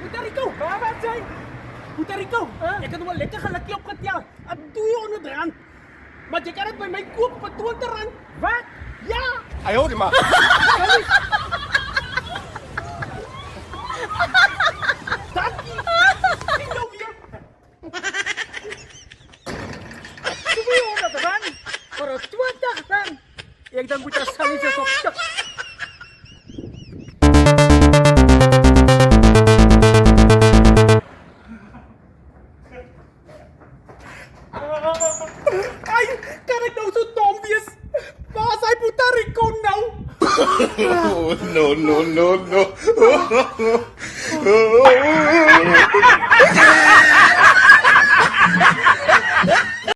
Putar ikaw! Wat zijn? Putar ikaw! Ek het nou al lekker gelukkie opgetel. Aan 200 rand. Maar jy kan dit by my koop vir 20 rand. Wat? Ja! Ai, hoor die maar. Dankie! Sien jou weer! 200 rand voor een 20 rand. Ik denk moet dat sallie zo stuk. Ai, kan ek nou so dom wees? Waar is hy Puerto Rico nou? No, no, no, no.